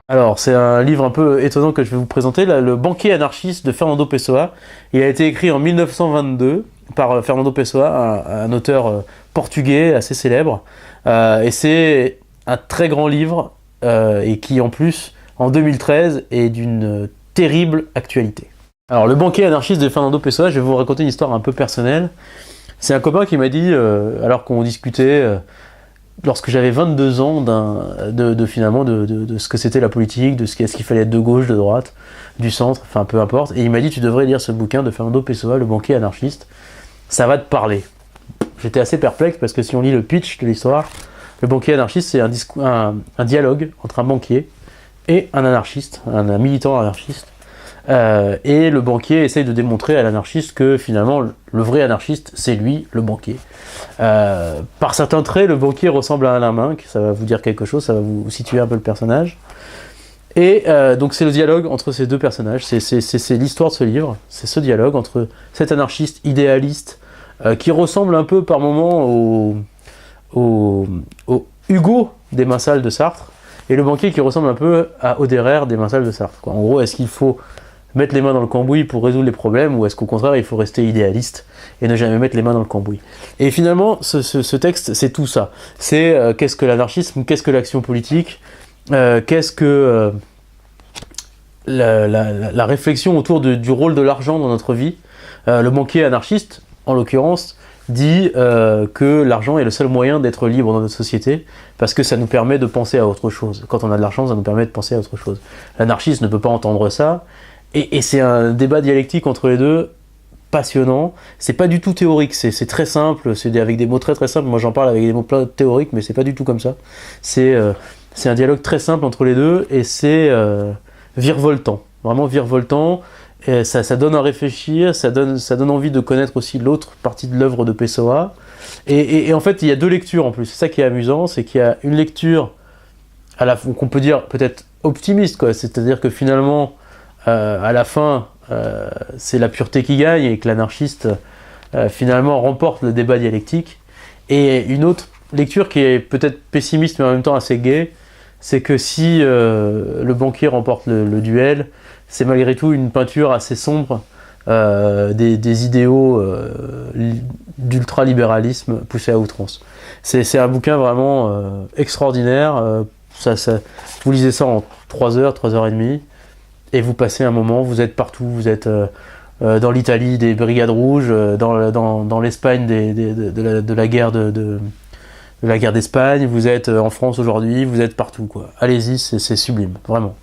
Alors, c'est un livre un peu étonnant que je vais vous présenter, là, Le banquier anarchiste de Fernando Pessoa. Il a été écrit en 1922 par Fernando Pessoa, un auteur portugais assez célèbre. Et c'est un très grand livre, et qui en plus, en 2013, est d'une terrible actualité. Alors, Le banquier anarchiste de Fernando Pessoa, je vais vous raconter une histoire un peu personnelle. C'est un copain qui m'a dit, alors qu'on discutait lorsque j'avais 22 ans finalement de ce que c'était la politique, de est-ce qu'il fallait être de gauche, de droite, du centre, enfin peu importe. Et il m'a dit, tu devrais lire ce bouquin de Fernando Pessoa, Le banquier anarchiste, ça va te parler. J'étais assez perplexe parce que si on lit le pitch de l'histoire, le banquier anarchiste, c'est un dialogue entre un banquier et un anarchiste, un militant anarchiste. Et le banquier essaye de démontrer à l'anarchiste que finalement le vrai anarchiste c'est lui, le banquier. Par certains traits, le banquier ressemble à Alain Minc, ça va vous dire quelque chose, ça va vous situer un peu le personnage. Et donc c'est le dialogue entre ces deux personnages, c'est l'histoire de ce livre, c'est ce dialogue entre cet anarchiste idéaliste qui ressemble un peu par moments au Hugo des Mains Sales de Sartre, et le banquier qui ressemble un peu à Oderer des Mains Sales de Sartre, quoi. En gros, est-ce qu'il faut mettre les mains dans le cambouis pour résoudre les problèmes, ou est-ce qu'au contraire il faut rester idéaliste et ne jamais mettre les mains dans le cambouis? Et finalement, ce texte, c'est tout ça. C'est qu'est-ce que l'anarchisme, qu'est-ce que l'action politique, qu'est-ce que la réflexion autour du rôle de l'argent dans notre vie. Le banquier anarchiste, en l'occurrence, dit que l'argent est le seul moyen d'être libre dans notre société, parce que ça nous permet de penser à autre chose. Quand on a de l'argent, ça nous permet de penser à autre chose. L'anarchiste ne peut pas entendre ça, et c'est un débat dialectique entre les deux, passionnant. C'est pas du tout théorique, c'est très simple, avec des mots très très simples. Moi j'en parle avec des mots plein théoriques, mais c'est pas du tout comme ça. C'est un dialogue très simple entre les deux, et c'est virevoltant, vraiment virevoltant. Et ça donne à réfléchir, ça donne envie de connaître aussi l'autre partie de l'œuvre de Pessoa. Et en fait, il y a deux lectures en plus. C'est ça qui est amusant, c'est qu'il y a une lecture qu'on peut dire peut-être optimiste, quoi. C'est-à-dire que finalement, à la fin, c'est la pureté qui gagne et que l'anarchiste finalement remporte le débat dialectique. Et une autre lecture qui est peut-être pessimiste mais en même temps assez gaie, c'est que si le banquier remporte le duel, c'est malgré tout une peinture assez sombre des idéaux d'ultralibéralisme poussés à outrance. C'est un bouquin vraiment extraordinaire. Vous lisez ça en 3 heures, 3 heures et demie, et vous passez un moment, vous êtes partout, vous êtes dans l'Italie des Brigades Rouges, dans l'Espagne de la guerre de la guerre d'Espagne, vous êtes en France aujourd'hui, vous êtes partout, quoi. Allez-y, c'est sublime, vraiment.